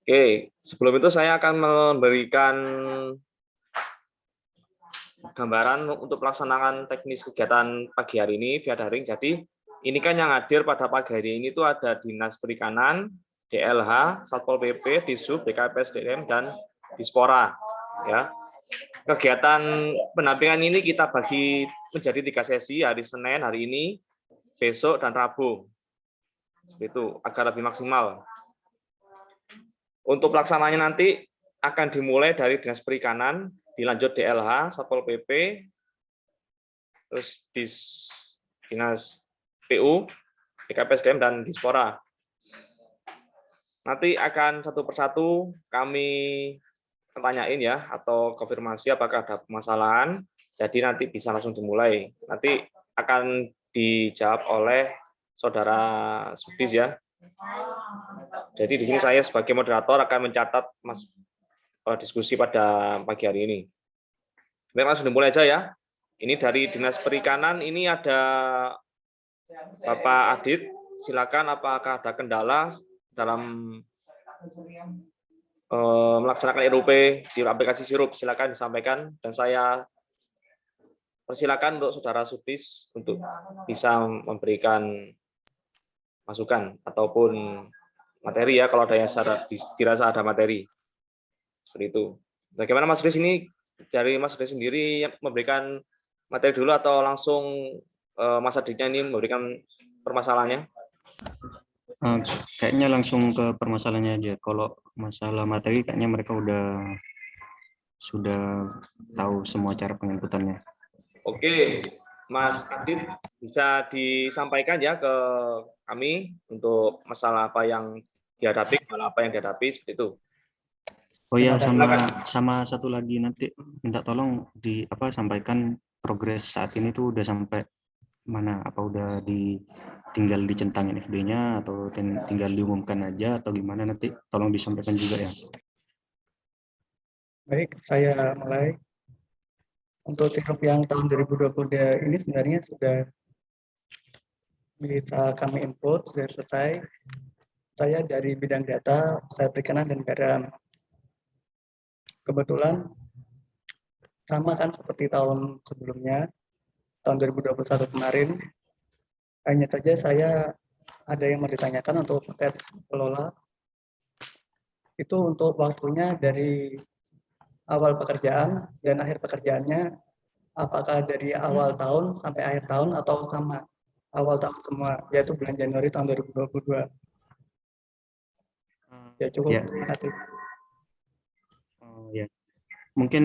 Oke, sebelum itu saya akan memberikan gambaran untuk pelaksanaan teknis kegiatan pagi hari ini via daring. Jadi ini kan yang hadir pada pagi hari ini itu ada Dinas Perikanan, DLH, Satpol PP, Disub, BKPSDM, dan Dispora. Ya, kegiatan pendampingan ini kita bagi menjadi 3 sesi, hari Senin, hari ini, besok, dan Rabu. Seperti itu, agar lebih maksimal. Untuk pelaksanaannya nanti akan dimulai dari Dinas Perikanan, dilanjut DLH, Satpol PP, terus Dinas PU, BKPSDM, dan Dispora. Nanti akan satu persatu kami tanyain ya, atau konfirmasi apakah ada permasalahan, jadi nanti bisa langsung dimulai. Nanti akan dijawab oleh Saudara Sudis ya. Jadi di sini saya sebagai moderator akan mencatat diskusi pada pagi hari ini. Baik, langsung dimulai aja ya. Ini dari Dinas Perikanan, ini ada Bapak Adit. Silakan, apakah ada kendala dalam melaksanakan RUP di aplikasi Sirup? Silakan disampaikan, dan saya persilakan untuk Saudara Sudis untuk bisa memberikan masukan ataupun materi ya, kalau ada yang dirasa ada materi. Seperti itu. Bagaimana Mas Sudis ini, dari Mas Sudis sendiri yang memberikan materi dulu atau langsung Mas Aditnya ini memberikan permasalahannya? Kayaknya langsung ke permasalahannya aja. Kalau masalah materi kayaknya mereka sudah tahu semua cara penginputannya. Oke, Mas Adit bisa disampaikan ya ke kami untuk masalah apa yang dihadapi, seperti itu. Oh ya, sama satu lagi, nanti minta tolong sampaikan progres saat ini tuh udah sampai mana, apa udah tinggal dicentangin FB-nya atau tinggal diumumkan aja atau gimana, nanti tolong disampaikan juga ya. Baik, saya mulai. Untuk sirup yang tahun 2022 ini sebenarnya sudah bisa kami input, sudah selesai. Saya dari bidang data, saya perikanan dan garam. Kebetulan sama kan seperti tahun sebelumnya, tahun 2021 kemarin. Hanya saja saya ada yang mau ditanyakan untuk paket kelola. Itu untuk waktunya dari awal pekerjaan dan akhir pekerjaannya, apakah dari awal tahun sampai akhir tahun atau sama awal tahun semua, yaitu bulan Januari tahun 2022. Ya cukup, ya. Terima kasih. Ya. Mungkin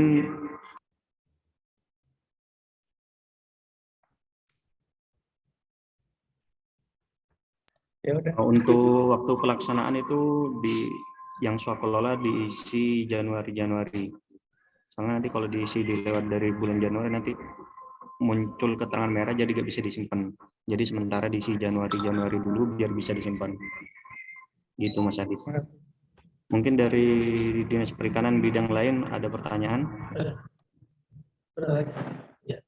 Ya udah. untuk waktu pelaksanaan itu yang swakelola diisi Januari. Soalnya nanti kalau diisi lewat dari bulan Januari nanti muncul keterangan merah, jadi nggak bisa disimpan. Jadi sementara diisi Januari dulu biar bisa disimpan. Gitu Mas Adit. Mungkin dari Dinas Perikanan bidang lain ada pertanyaan? Ya.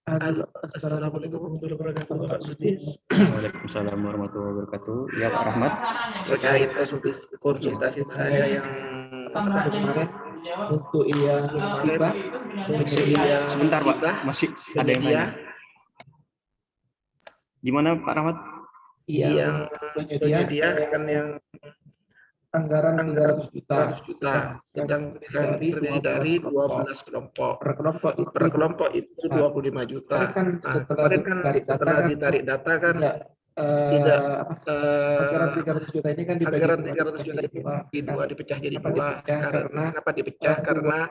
Assalamualaikum warahmatullahi wabarakatuh, Pak Sudis. Waalaikumsalam warahmatullahi wabarakatuh. Ya Pak Rahmat. Terkait konsultasi saya yang kemarin untuk yang hibah, Sebentar Pak, masih ada yang tanya. Gimana Pak Rahmat? Yang penyedia kan yang anggaran 300 juta yang terdiri dari 12 kelompok. Per kelompok itu 25 juta. Kemarin kan setelah ditarik data kan tidak anggaran 300 juta ini kan dipecah jadi dua. Karena kenapa dipecah? Karena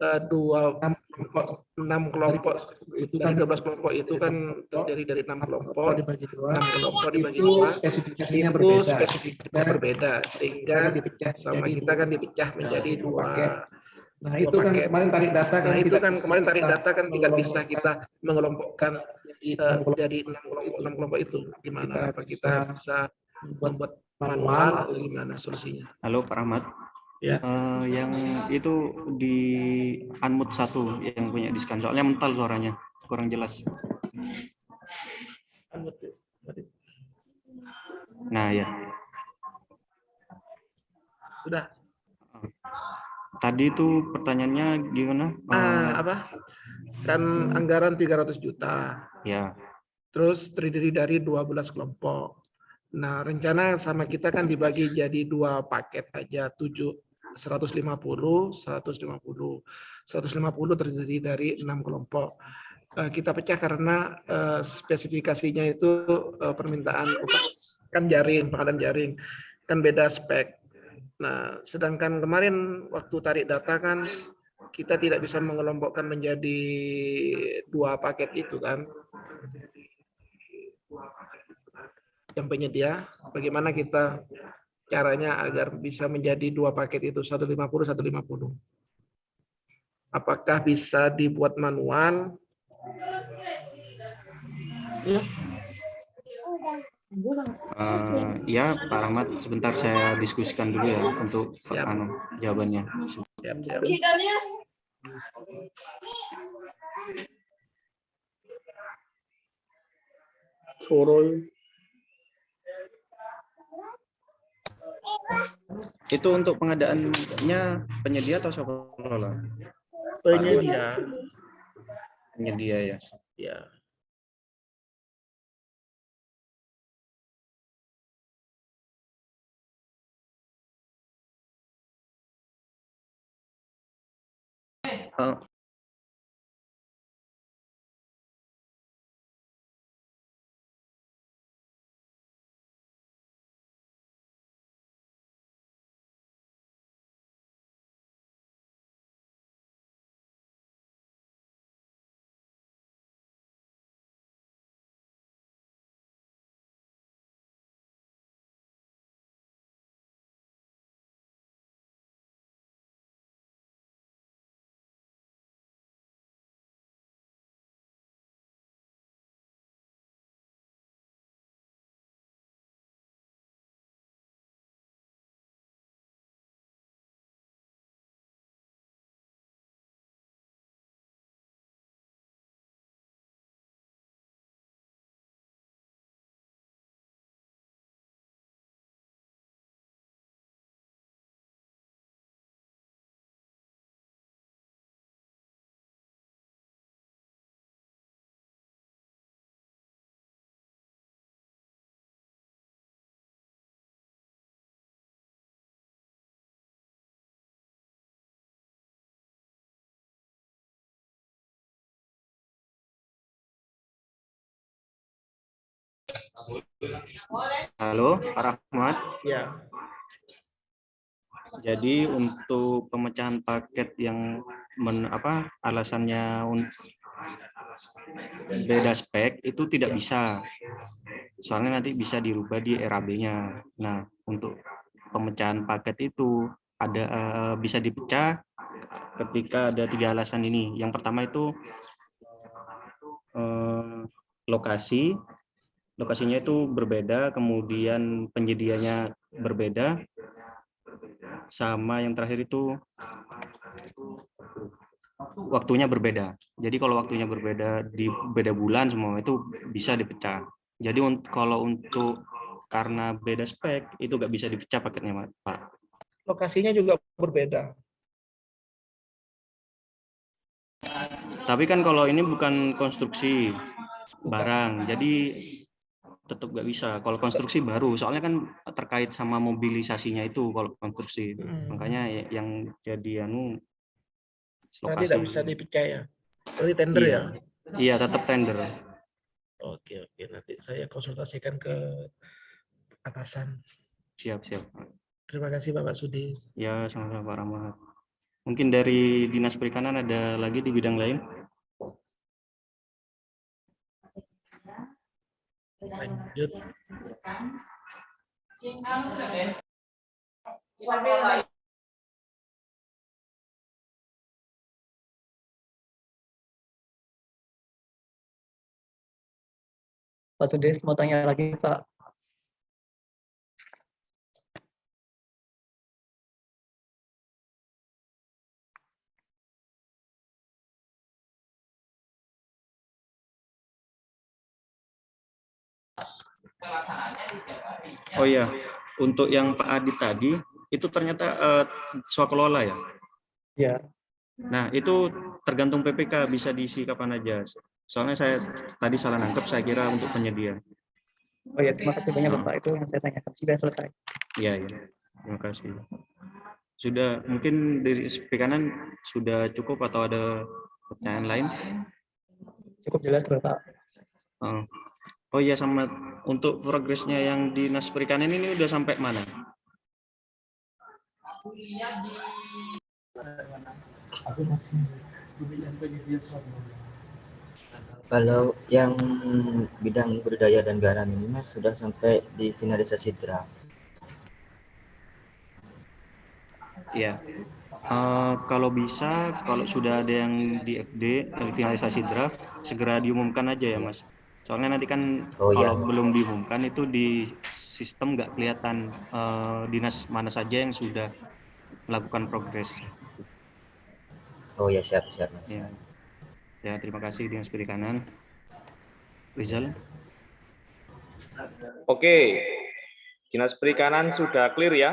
6 kelompok itu dari 12 kelompok itu kan terdiri dari 6 kelompok dibagi dua, spesifikasinya berbeda sehingga sama kita kan dipecah menjadi dua. Nah itu kan kemarin tarik data kan tidak bisa kita mengelompokkan jadi 6 kelompok itu. Gimana, apa kita bisa membuat manual atau gimana solusinya? Halo Pak Rahmat. Ya. Yang itu di unmute 1 yang punya diskan, soalnya mental suaranya kurang jelas. Nah ya, Sudah. Tadi itu pertanyaannya gimana? Apa? Kan anggaran 300 juta. Ya, Terus terdiri dari 12 kelompok. Nah, rencana sama kita kan dibagi jadi 2 paket aja, 150, 150. 150 terdiri dari 6 kelompok. Kita pecah karena spesifikasinya itu permintaan kan jaring, pengadaan jaring, kan beda spek. Nah, sedangkan kemarin waktu tarik data kan kita tidak bisa mengelompokkan menjadi 2 paket itu kan. Yang penyedia, bagaimana kita caranya agar bisa menjadi 2 paket itu, 150, 150. Apakah bisa dibuat manual? ya Pak Rahmat, sebentar saya diskusikan dulu ya untuk Siap. jawabannya. Siap, siap. Itu untuk pengadaannya penyedia atau swakalola? Penyedia. Penyedia ya. Ya. Halo, Pak Rahmat. Ya. Jadi untuk pemecahan paket yang alasannya beda spek itu tidak bisa. Soalnya nanti bisa dirubah di RAB-nya. Nah, untuk pemecahan paket itu ada bisa dipecah ketika ada 3 alasan ini. Yang pertama itu lokasinya itu berbeda, kemudian penyedianya berbeda, sama yang terakhir itu waktunya berbeda. Jadi kalau waktunya berbeda di beda bulan semua itu bisa dipecah. Jadi kalau untuk karena beda spek itu nggak bisa dipecah paketnya, Pak. Lokasinya juga berbeda. Tapi kan kalau ini bukan konstruksi barang, jadi tetap nggak bisa. Kalau konstruksi baru, soalnya kan terkait sama mobilisasinya itu kalau konstruksi. Makanya yang jadi Nanti tidak bisa dipecah ya. Berarti tender iya. ya? Iya, tetap tender. Oke, nanti saya konsultasikan ke atasan. Siap. Terima kasih Bapak Sudi. Ya, sama-sama Pak Rahmat. Mungkin dari Dinas Perikanan ada lagi di bidang lain? Lanjut. Pak Sudis mau tanya lagi, Pak. Oh iya, untuk yang Pak Adit tadi itu ternyata swakelola ya. Ya, Nah, itu tergantung PPK, bisa diisi kapan aja. Soalnya saya tadi salah nangkep, saya kira untuk penyedia. oh ya, terima kasih banyak Bapak, itu yang saya tanyakan sudah selesai. Iya, iya. Terima kasih. Sudah, mungkin dari perikanan sudah cukup atau ada pertanyaan lain? Cukup jelas Bapak. Oh iya, sama untuk progresnya yang Dinas Perikanan ini udah sampai mana? Kalau yang bidang budidaya dan garam ini Mas sudah sampai di finalisasi draft. Iya. Kalau bisa, kalau sudah ada yang di FD, finalisasi draft, segera diumumkan aja ya Mas. Soalnya nanti kan Oh ya, kalau belum diumumkan itu di sistem nggak kelihatan dinas mana saja yang sudah melakukan progres. oh ya, siap Mas. Ya, ya, terima kasih Dinas Perikanan. Rizal. Oke, Dinas Perikanan sudah clear ya.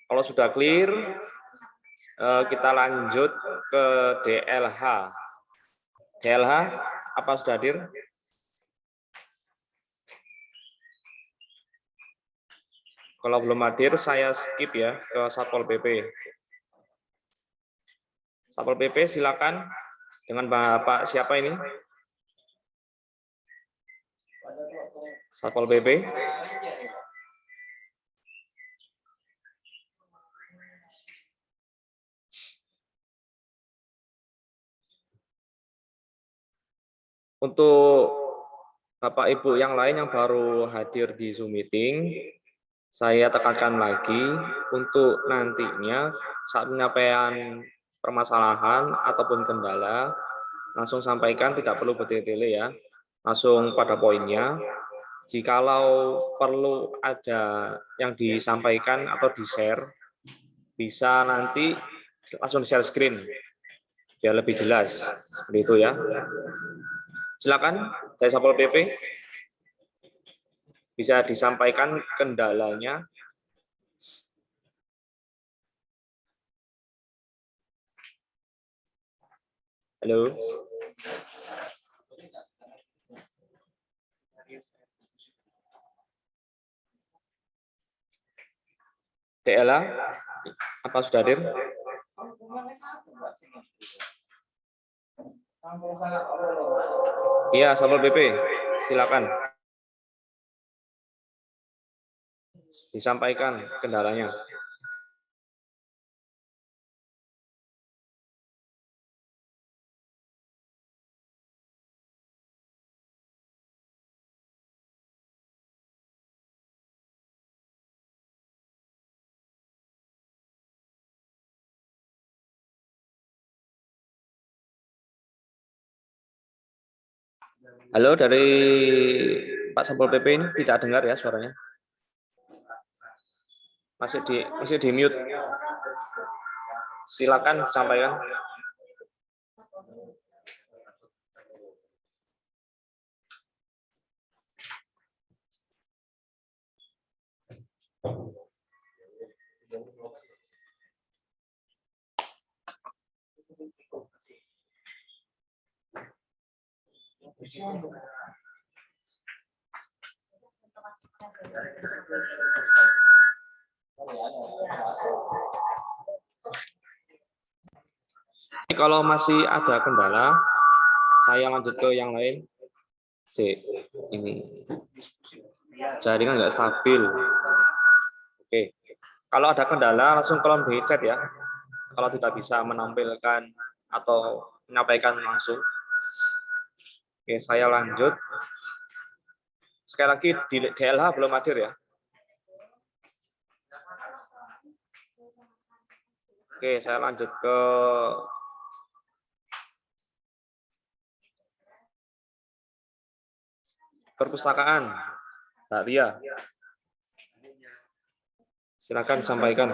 Kalau sudah clear, kita lanjut ke DLH. DLH, apa sudah hadir? Kalau belum hadir, saya skip ya ke Satpol PP. Satpol PP silakan dengan Bapak siapa ini? Satpol PP. Untuk Bapak Ibu yang lain yang baru hadir di Zoom meeting, saya tekankan lagi untuk nantinya saat penyampaian permasalahan ataupun kendala, langsung sampaikan, tidak perlu bertele-tele ya, langsung pada poinnya. Jikalau perlu ada yang disampaikan atau di-share, bisa nanti langsung share screen, biar lebih jelas, seperti itu ya. Silakan, dari Satpol PP bisa disampaikan kendalanya. Halo. DLA, apa sudah hadir? Iya, Satpol PP, silakan. Disampaikan kendalanya. Halo, dari Pak Satpol PP ini tidak dengar ya suaranya. Masih di mute. Silakan sampaikan. Kalau masih ada kendala, saya lanjut ke yang lain. Ini jaringan nggak stabil. Oke, kalau ada kendala langsung kolom di chat ya. Kalau tidak bisa menampilkan atau menyampaikan langsung. Oke, saya lanjut. Sekali lagi di DLH belum hadir ya. Oke, saya lanjut ke perpustakaan. Mbak Ria, silakan sampaikan.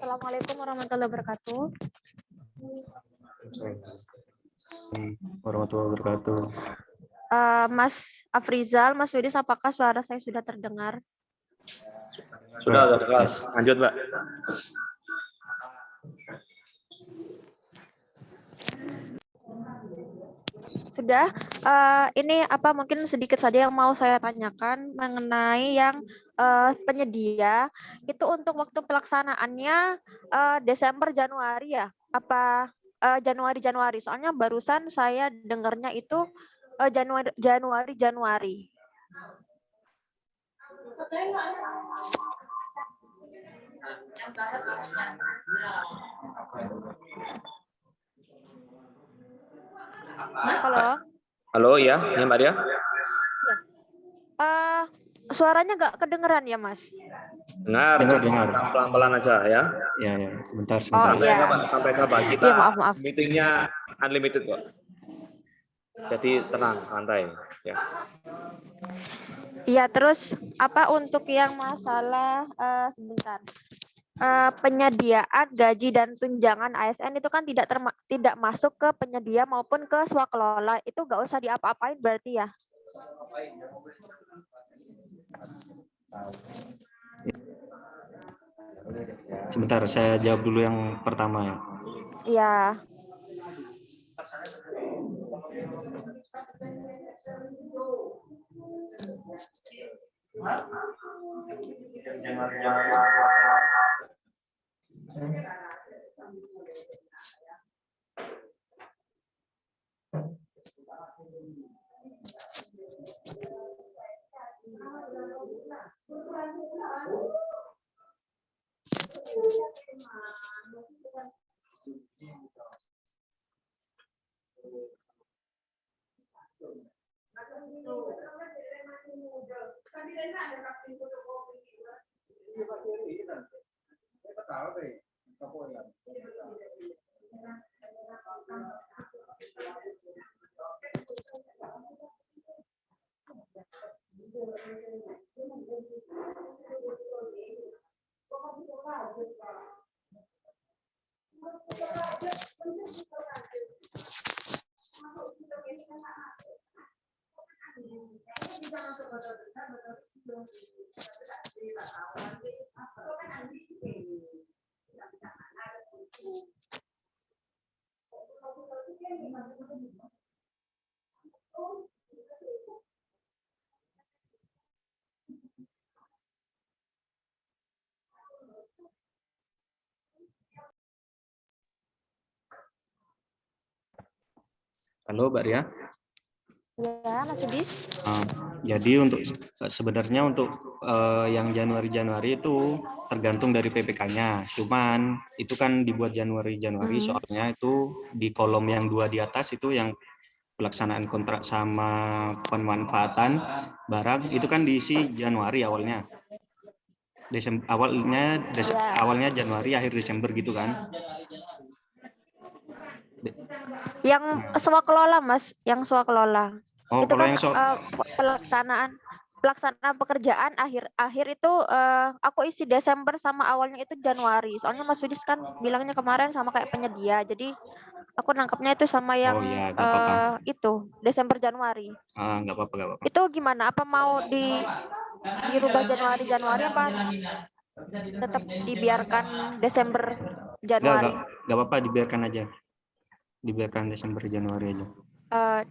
Assalamualaikum warahmatullahi wabarakatuh. Warahmatullahi wabarakatuh. Mas Afrizal, Mas Widis, apakah suara saya sudah terdengar? Sudah, Yes. lanjut, Mbak. Sudah. Ini apa mungkin sedikit saja yang mau saya tanyakan mengenai yang penyedia itu untuk waktu pelaksanaannya Desember Januari ya? Apa Januari? Soalnya barusan saya dengarnya itu Januari. Halo. Halo, ya, ini Mbak Ria. Suaranya nggak kedengeran ya, Mas? Dengar, Dengar. pelan-pelan aja ya. Ya, sebentar. Oh, Sampai iya. kapan? Sampai kapan? Kita Iya, maaf. meetingnya unlimited kok. Jadi tenang, santai. Ya. Iya, terus apa untuk yang masalah sebentar. Penyediaan gaji dan tunjangan ASN itu kan tidak masuk ke penyedia maupun ke swakelola. Itu nggak usah diapa-apain berarti ya? Sebentar, saya jawab dulu yang pertama ya. Iya. Halo, Mbak Ria. Ya, Mas Yudis. Jadi sebenarnya untuk yang Januari itu tergantung dari PPK-nya. Cuman itu kan dibuat Januari soalnya itu di kolom yang 2 di atas itu yang pelaksanaan kontrak sama pemanfaatan barang itu kan diisi Januari awalnya. Awalnya Januari, akhir Desember gitu kan. Yang swakelola, Mas, yang swakelola. Oh, itu kalau kan yang pelaksanaan pekerjaan akhir itu aku isi Desember sama awalnya itu Januari. Soalnya Mas Yudis kan bilangnya kemarin sama kayak penyedia. Jadi aku nangkapnya itu sama yang itu Desember Januari. Nggak apa-apa. Itu gimana? Apa mau dirubah Januari apa tetap dibiarkan Desember Januari? Nggak apa-apa, dibiarkan aja. Dibiarkan Desember Januari aja.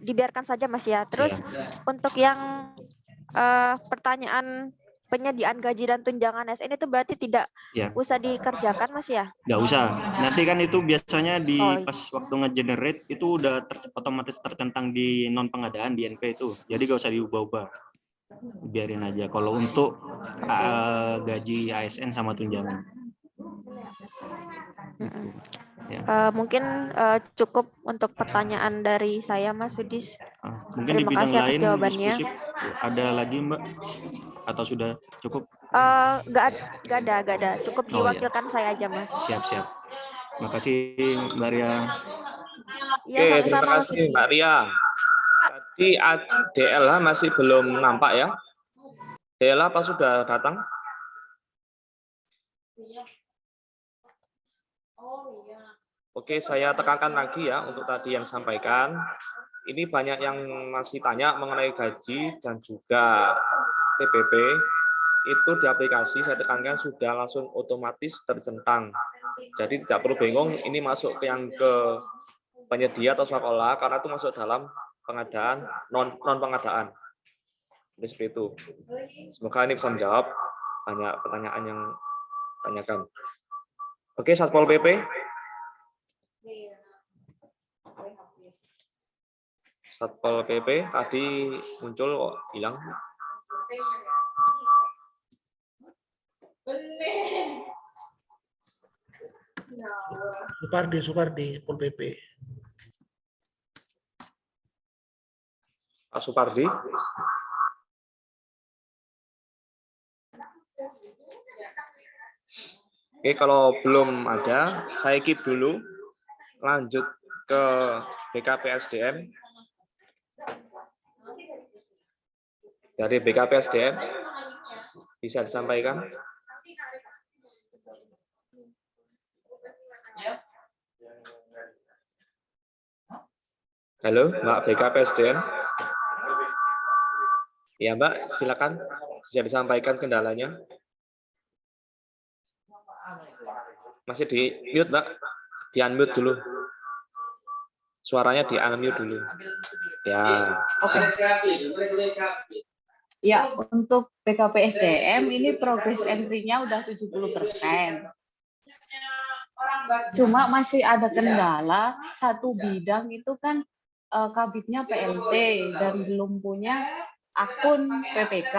Dibiarkan saja, Mas ya. Terus untuk yang pertanyaan penyediaan gaji dan tunjangan ASN itu berarti tidak usah dikerjakan, Mas ya? Nggak usah. Nanti kan itu biasanya pas waktu nge-generate itu udah otomatis tercentang di non pengadaan di NP itu. Jadi nggak usah diubah-ubah. Biarin aja. Kalau untuk gaji ASN sama tunjangan. Mungkin cukup untuk pertanyaan dari saya, Mas Yudis. Mungkin Terima di bidang kasih atas lain jawabannya. diskusi ada lagi, Mbak? Atau sudah cukup? Nggak ada. Cukup diwakilkan saya aja, Mas. Siap. Makasih, Mbak Ria. Ya, Oke, sama-sama, terima kasih, Mbak Ria. Tadi DLH masih belum nampak ya? DLH apa sudah datang? Oke, saya tekankan lagi ya untuk tadi yang sampaikan. Ini banyak yang masih tanya mengenai gaji dan juga TPP. Itu di aplikasi saya tekankan sudah langsung otomatis tercentang. Jadi tidak perlu bingung ini masuk ke penyedia atau sekolah karena itu masuk dalam pengadaan non pengadaan. Jadi seperti itu. Semoga ini bisa menjawab banyak pertanyaan yang tanyakan. Oke, Satpol PP. Satpol PP tadi muncul kok hilang. Supardi, Pol PP. Pak Supardi. Oke, kalau belum ada, saya keep dulu. Lanjut ke BKPSDM. Dari BKPSDM bisa disampaikan. Halo, Mbak BKPSDM. Ya, Mbak, silakan bisa disampaikan kendalanya. Masih di mute, Mbak. Di unmute dulu. Suaranya di unmute dulu. Ya. Oke. Ya, untuk BKPSDM ini progres entry-nya udah 70%. Cuma masih ada kendala, satu bidang itu kan kabitnya PLT dan belum punya akun PPK.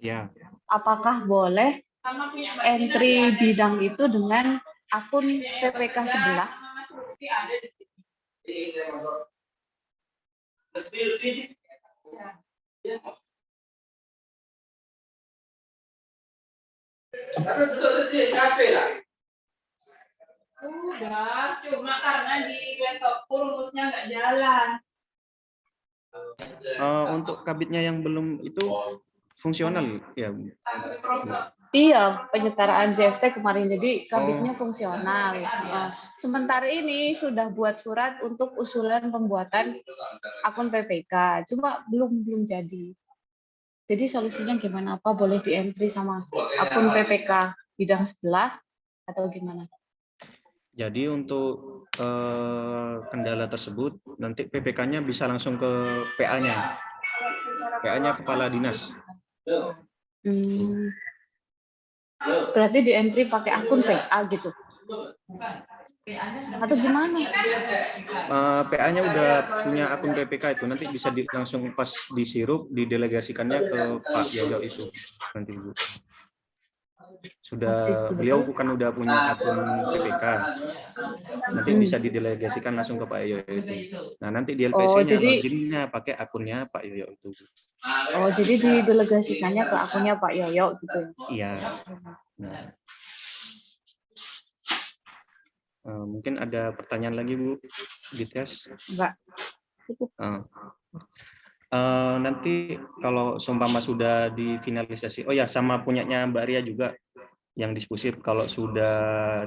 Ya. Apakah boleh entry bidang itu dengan akun PPK sebelah? Udah, cuma karena di laptopku rumusnya nggak jalan. Untuk kabitnya yang belum itu fungsional ya. Iya, penyetaraan JFT kemarin, jadi kabitnya fungsional. Sementara ini sudah buat surat untuk usulan pembuatan akun PPK, cuma belum jadi. Jadi solusinya gimana? Apa boleh di-entry sama akun PPK bidang sebelah atau gimana? Jadi untuk kendala tersebut nanti PPK-nya bisa langsung ke PA-nya. PA-nya kepala dinas. Berarti di-entry pakai akun PA gitu. Atau gimana? PA-nya udah punya akun PPK itu, nanti bisa langsung pas disirup didelegasikannya ke Pak Yoyo itu nanti Bu. Sudah beliau bukan udah punya akun PPK, nanti bisa didelegasikan langsung ke Pak Yoyo itu. Nah nanti di LPC-nya loginnya pakai akunnya Pak Yoyo itu. Oh jadi didelegasikannya ke akunnya Pak Yoyo gitu? Iya. Nah. Mungkin ada pertanyaan lagi Bu di tes? Enggak. Nanti kalau seumpama sudah difinalisasi, oh ya sama punyanya Mbak Ria juga yang diskusi, kalau sudah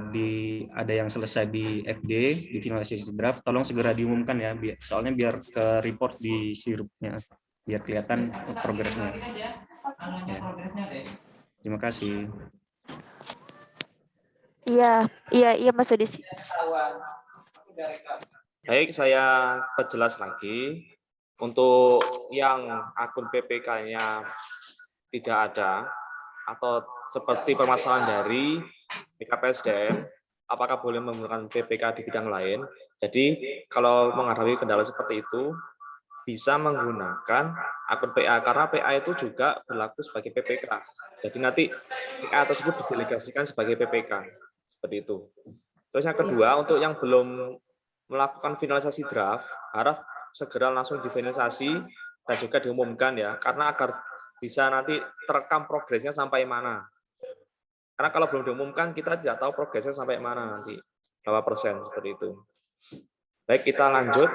ada yang selesai di FD, di finalisasi draft, tolong segera diumumkan ya, soalnya biar ke report di sirupnya, biar kelihatan progresnya. Ya. Terima kasih. Iya Mas Udis. Baik, saya perjelas lagi. Untuk yang akun PPK-nya tidak ada, atau seperti permasalahan dari BKPSDM, apakah boleh menggunakan PPK di bidang lain? Jadi, kalau menghadapi kendala seperti itu, bisa menggunakan akun PA, karena PA itu juga berlaku sebagai PPK. Jadi nanti PA tersebut didelegasikan sebagai PPK. Seperti itu. Terus yang kedua, untuk yang belum melakukan finalisasi draft, harap segera langsung difinalisasi dan juga diumumkan ya, karena agar bisa nanti terekam progresnya sampai mana. Karena kalau belum diumumkan, kita tidak tahu progresnya sampai mana nanti, berapa persen, seperti itu. Baik, kita lanjut.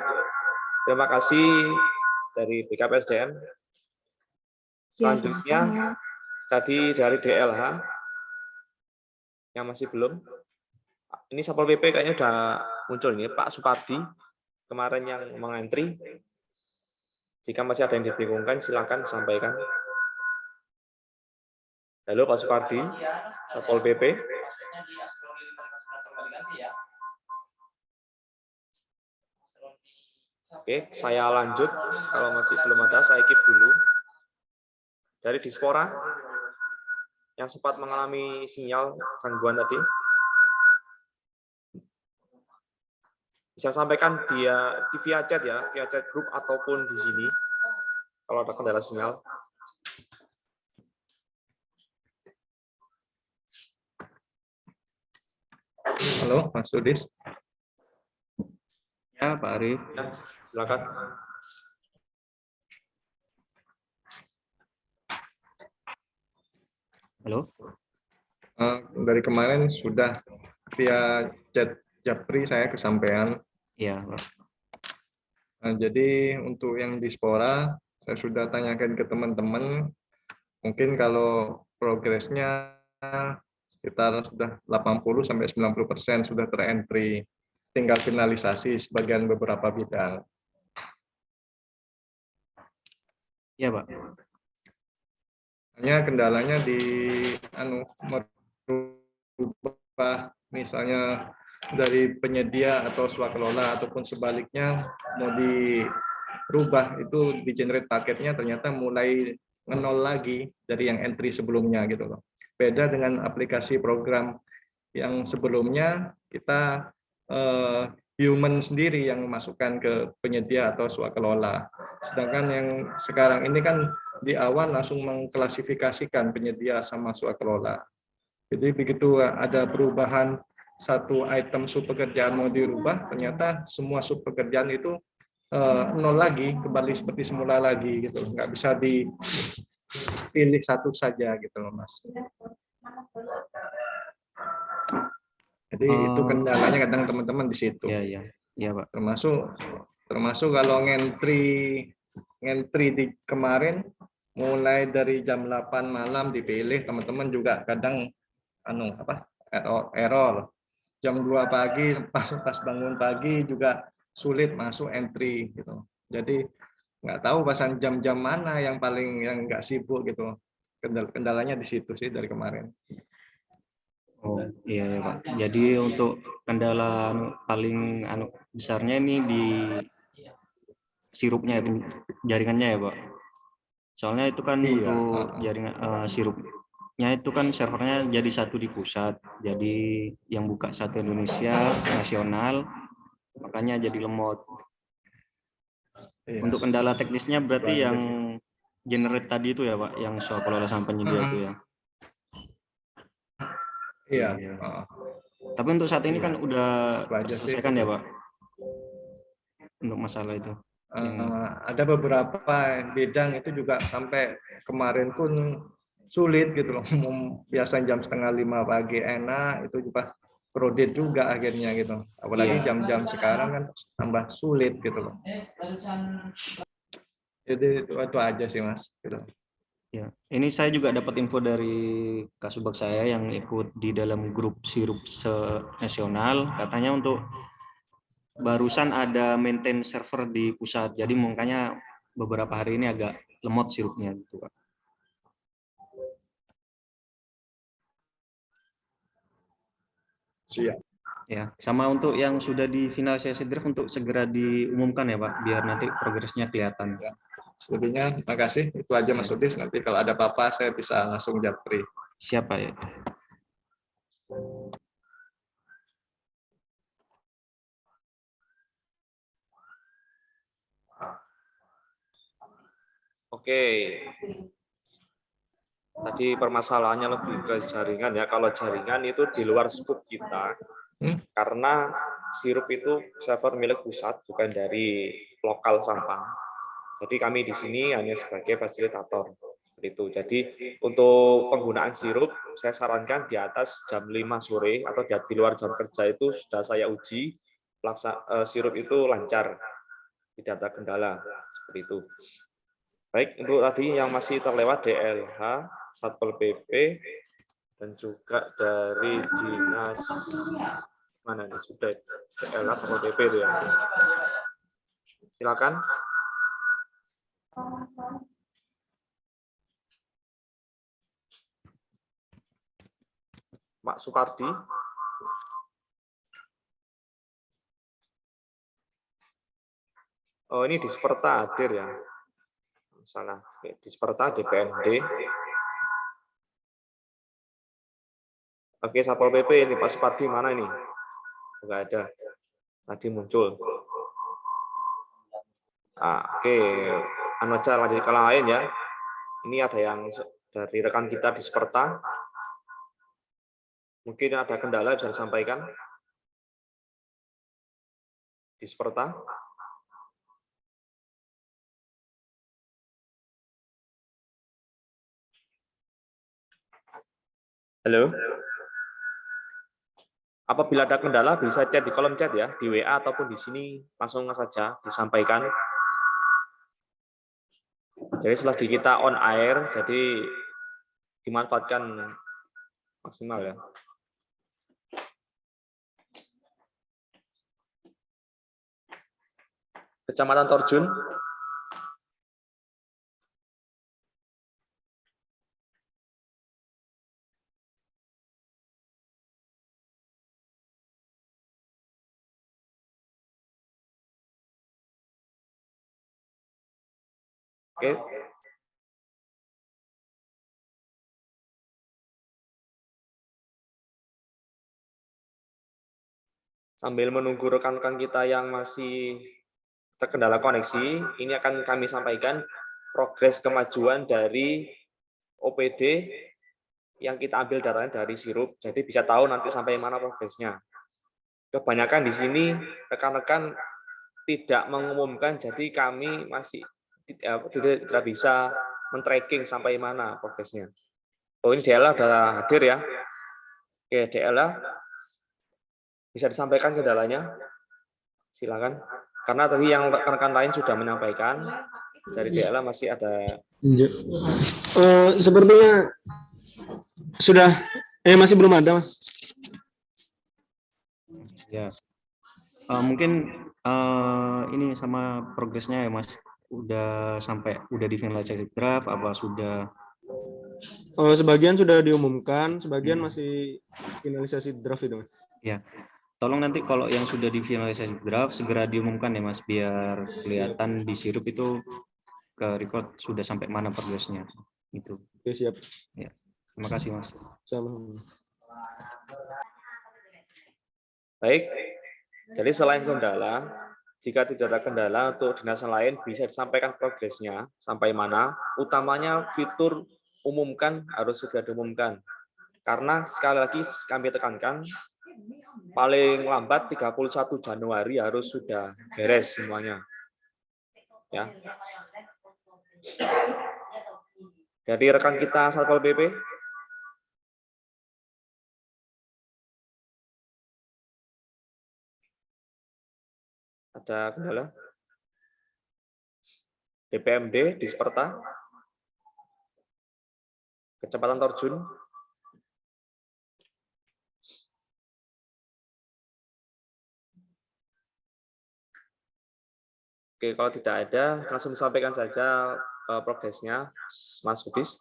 Terima kasih dari BKPSDM. Selanjutnya, tadi dari DLH. Yang masih belum? Ini Satpol PP kayaknya udah muncul ini, Pak Supardi kemarin yang mengantri. Jika masih ada yang dibingungkan, silakan sampaikan. Halo Pak Supardi, Satpol PP. Oke, saya lanjut. Kalau masih belum ada, saya keep dulu. Dari Dispora, yang sempat mengalami sinyal gangguan tadi, bisa sampaikan dia di via chat ya, via chat grup ataupun di sini, kalau ada kendala sinyal. Halo, Mas Sudis. Ya, Pak Arif. Ya, silakan. Halo. Dari kemarin sudah via chat Japri saya kesampaian. Iya, Pak. Jadi untuk yang Dispora, saya sudah tanyakan ke teman-teman, mungkin kalau progresnya sekitar sudah 80-90% sudah terentry, tinggal finalisasi sebagian beberapa bidang. Iya, Pak. Hanya kendalanya di merubah misalnya dari penyedia atau swakelola ataupun sebaliknya mau dirubah itu di generate paketnya ternyata mulai nol lagi dari yang entry sebelumnya gitu loh. Beda dengan aplikasi program yang sebelumnya kita human sendiri yang memasukkan ke penyedia atau swakelola. Sedangkan yang sekarang ini kan di awal langsung mengklasifikasikan penyedia sama swakelola. Jadi begitu ada perubahan satu item sub pekerjaan mau dirubah, ternyata semua sub pekerjaan itu nol lagi, kembali seperti semula lagi gitu. Nggak bisa dipilih satu saja gitu loh, Mas. Jadi itu kendalanya kadang teman-teman di situ. Iya, Pak. Termasuk kalau ngentri di kemarin mulai dari jam 8 malam dipilih, teman-teman juga kadang error. Jam 2 pagi pas bangun pagi juga sulit masuk entry gitu. Jadi nggak tahu pasan jam-jam mana yang nggak sibuk gitu. Kendalanya di situ sih dari kemarin. Oh iya ya Pak. Jadi untuk kendala paling besarnya ini di sirupnya, jaringannya ya Pak. Soalnya itu kan untuk jaringan sirupnya itu kan servernya jadi satu di pusat. Jadi yang buka satu Indonesia nasional, makanya jadi lemot. Untuk kendala teknisnya berarti yang generate tadi itu ya Pak, yang soal kelola sampah penyedia itu ya. Iya. Tapi untuk saat ini kan udah terselesaikan ya Pak untuk masalah itu. Ada beberapa bidang itu juga sampai kemarin pun sulit gitu loh. Biasa jam 4:30 pagi enak, itu juga crowded juga akhirnya gitu. Apalagi jam-jam sekarang kan tambah sulit gitu loh. Jadi itu aja sih Mas. Gitu. Ya, ini saya juga dapat info dari Kasubag saya yang ikut di dalam grup sirup nasional. Katanya untuk barusan ada maintain server di pusat, jadi makanya beberapa hari ini agak lemot sirupnya gitu Pak. Siap. Ya, sama untuk yang sudah difinalisasi draft untuk segera diumumkan ya Pak, biar nanti progresnya kelihatan. Ya. Selebihnya, terima kasih. Itu aja Mas Sudis. Nanti kalau ada apa-apa, saya bisa langsung japri. Siapa ya? Oke. Tadi permasalahannya lebih ke jaringan ya. Kalau jaringan itu di luar skup kita. Karena sirup itu server milik pusat, bukan dari lokal sampah. Jadi kami di sini hanya sebagai fasilitator. Seperti itu. Jadi untuk penggunaan sirup, saya sarankan di atas jam 5 sore atau di luar jam kerja itu sudah saya uji, sirup itu lancar, tidak ada kendala. Seperti itu. Baik, untuk tadi yang masih terlewat DLH, Satpol PP, dan juga dari dinas mana nih sudah DLA Satpol PP itu ya. Silakan. Pak Supardi. Oh, ini Disperta hadir ya. Salah. Disperta DPND. Oke, Satpol PP ini Pak Supardi mana ini? Enggak ada. Tadi muncul. Oke, anu aja lanjut ke lain ya. Ini ada yang dari rekan kita Disperta. Mungkin ada kendala bisa disampaikan. Disperta. Halo. Apabila ada kendala bisa chat di kolom chat ya, di WA ataupun di sini langsung saja disampaikan. Jadi selagi kita on air, jadi dimanfaatkan maksimal ya. Kecamatan Torjun. Oke. Sambil menunggu rekan-rekan kita yang masih terkendala koneksi, ini akan kami sampaikan progres kemajuan dari OPD yang kita ambil datanya dari Sirup. Jadi bisa tahu nanti sampai mana progresnya. Kebanyakan di sini rekan-rekan tidak mengumumkan, jadi kami masih tidak bisa men-tracking sampai mana progresnya. Oh, ini DLA sudah hadir ya. Oke, DLA bisa disampaikan kendalanya. Silakan. Karena tadi yang rekan-rekan lain sudah menyampaikan, dari DLA masih ada. Sepertinya sudah, masih belum ada, Mas. Ya. Mungkin ini sama progresnya ya, Mas. Udah difinalisasi draft apa sudah? Sebagian sudah diumumkan, sebagian masih finalisasi draft itu, Mas. Ya. Tolong nanti kalau yang sudah difinalisasi draft segera diumumkan ya, Mas, biar kelihatan di Sirup itu ke record sudah sampai mana progresnya. Itu. Oke, siap. Ya. Terima kasih, Mas. Sama. Baik. Jadi selain kendala, jika tidak ada kendala untuk dinas lain bisa disampaikan progresnya sampai mana. Utamanya fitur umumkan harus segera diumumkan. Karena sekali lagi kami tekankan paling lambat 31 Januari harus sudah beres semuanya. Ya. Dari rekan kita Satpol PP. Ada kendala? DPMD, Disperta, Kecamatan Torjun. Oke, kalau tidak ada, langsung sampaikan saja progresnya, Mas Budis.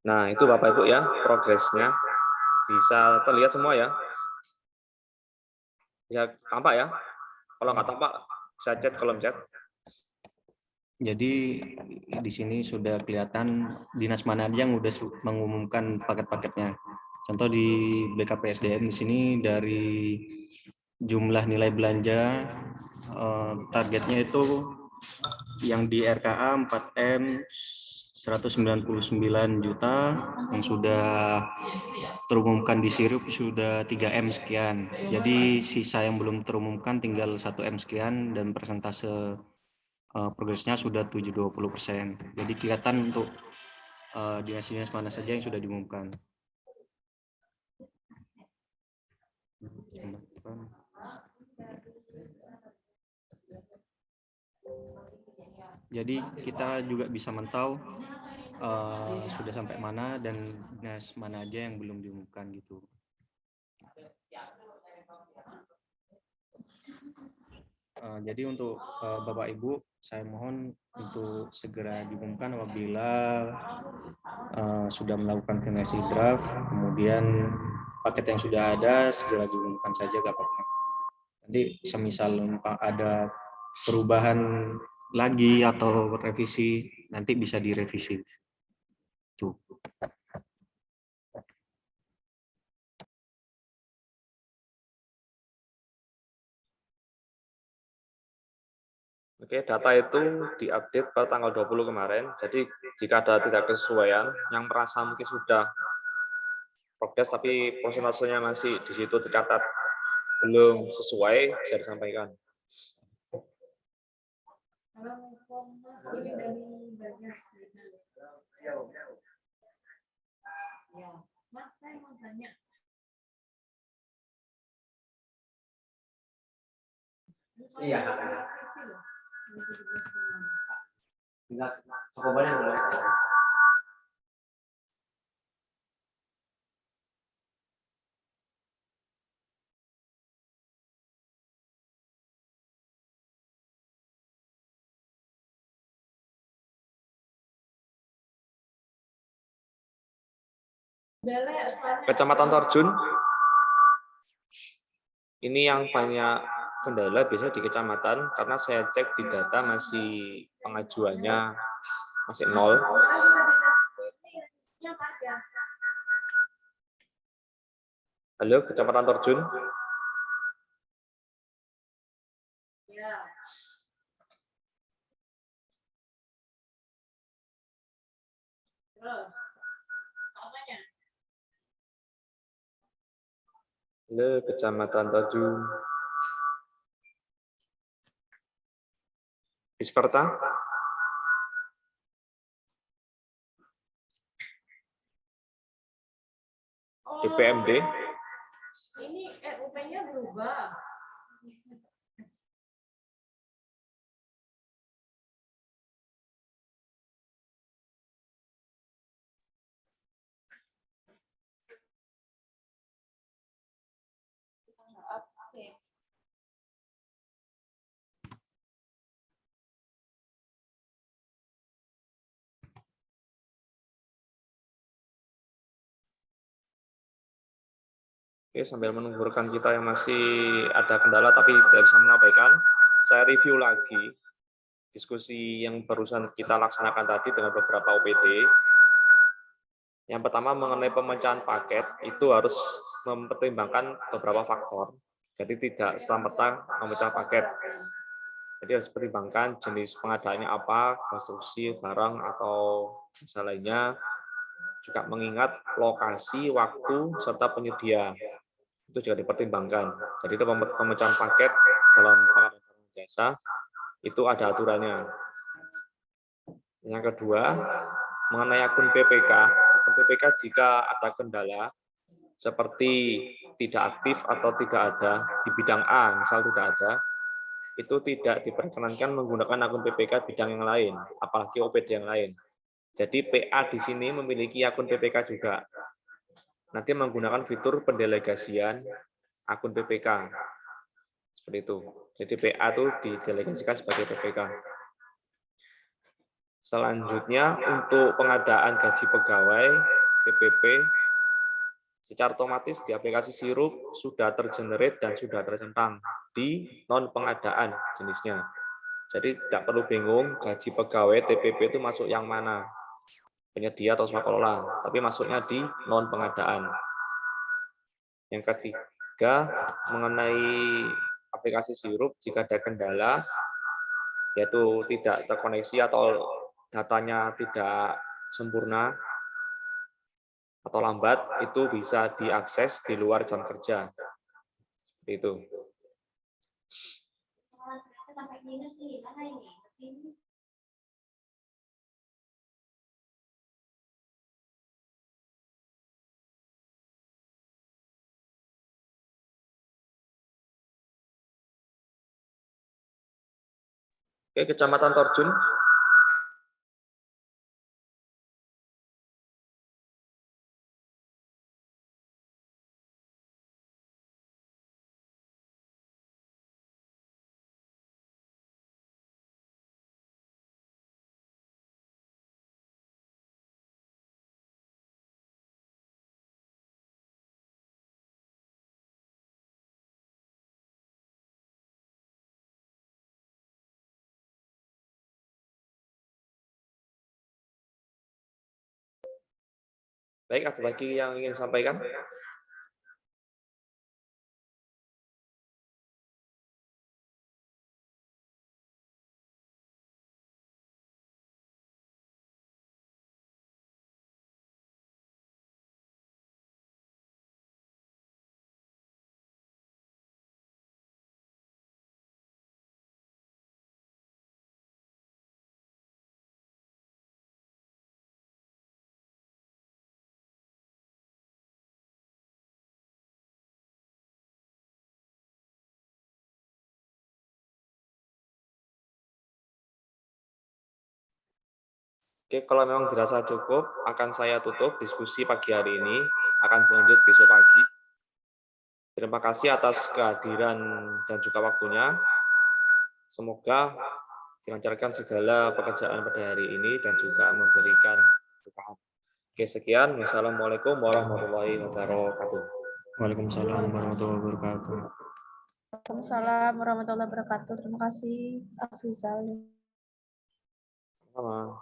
Nah, itu Bapak Ibu ya, progresnya. Bisa terlihat semua ya. Bisa tampak ya. Kalau nggak tampak, bisa chat kolom chat. Jadi di sini sudah kelihatan dinas mana aja yang udah mengumumkan paket-paketnya. Contoh di BKPSDM di sini dari jumlah nilai belanja targetnya itu yang di RKA 4M 199 juta, yang sudah terumumkan di Sirup sudah 3M sekian. Jadi sisa yang belum terumumkan tinggal 1M sekian dan persentase progresnya sudah 20%. Jadi kelihatan untuk dinas-dinas mana saja yang sudah diumumkan. Jadi kita juga bisa mantau sudah sampai mana dan dinas mana aja yang belum diumumkan gitu. Jadi untuk Bapak Ibu, saya mohon untuk segera diumumkan apabila sudah melakukan finalisasi draft, kemudian paket yang sudah ada segera diumumkan saja, gak apa-apa. Nanti semisal ada perubahan lagi atau revisi, nanti bisa direvisi. Tuh. Oke, data itu diupdate pada tanggal 20 kemarin. Jadi jika ada tidak kesesuaian, yang merasa mungkin sudah progres tapi prosentasenya masih di situ tercatat belum sesuai, bisa disampaikan. Mas, saya mau tanya. Iya. Tinggal jawabannya dulu. Kecamatan Torjun, ini yang banyak kendala biasanya di kecamatan, karena saya cek di data masih pengajuannya masih 0. Halo, Kecamatan Torjun. Halo, Kecamatan Torjun. Isperta. DPMD. Ini RUP-nya berubah. Oke, sambil menunggu rekan kita yang masih ada kendala tapi tidak bisa menyampaikan, saya review lagi diskusi yang barusan kita laksanakan tadi dengan beberapa OPD. Yang pertama mengenai pemecahan paket, itu harus mempertimbangkan beberapa faktor. Jadi tidak serta-merta memecah paket. Jadi harus pertimbangkan jenis pengadaannya apa, konstruksi, barang, atau jasa lainnya. Juga mengingat lokasi, waktu, serta penyedia. Itu juga dipertimbangkan. Jadi pemecahan paket dalam pengadaan jasa itu ada aturannya. Yang kedua, mengenai akun PPK. Akun PPK jika ada kendala seperti tidak aktif atau tidak ada di bidang A, misal tidak ada, itu tidak diperkenankan menggunakan akun PPK bidang yang lain, apalagi OPD yang lain. Jadi PA di sini memiliki akun PPK juga. Nanti menggunakan fitur pendelegasian akun PPK. Seperti itu. Jadi PA itu didelegasikan sebagai PPK. Selanjutnya untuk pengadaan gaji pegawai PPP secara otomatis di aplikasi Sirup sudah tergenerate dan sudah tercentang di non pengadaan jenisnya. Jadi tidak perlu bingung gaji pegawai TPP itu masuk yang mana, penyedia atau swakelola, tapi masuknya di non pengadaan. Yang ketiga, mengenai aplikasi Sirup, jika ada kendala, yaitu tidak terkoneksi atau datanya tidak sempurna atau lambat, itu bisa diakses di luar jam kerja. Seperti itu. Oke, Kecamatan Torjun. Baik, ada lagi yang ingin sampaikan? Oke, kalau memang dirasa cukup, akan saya tutup diskusi pagi hari ini. Akan dilanjut besok pagi. Terima kasih atas kehadiran dan juga waktunya. Semoga dilancarkan segala pekerjaan pada hari ini dan juga memberikan berkah. Oke, sekian. Wassalamualaikum warahmatullahi wabarakatuh. Waalaikumsalam warahmatullahi wabarakatuh. Waalaikumsalam warahmatullahi wabarakatuh. Terima kasih, Afrizal. Sama.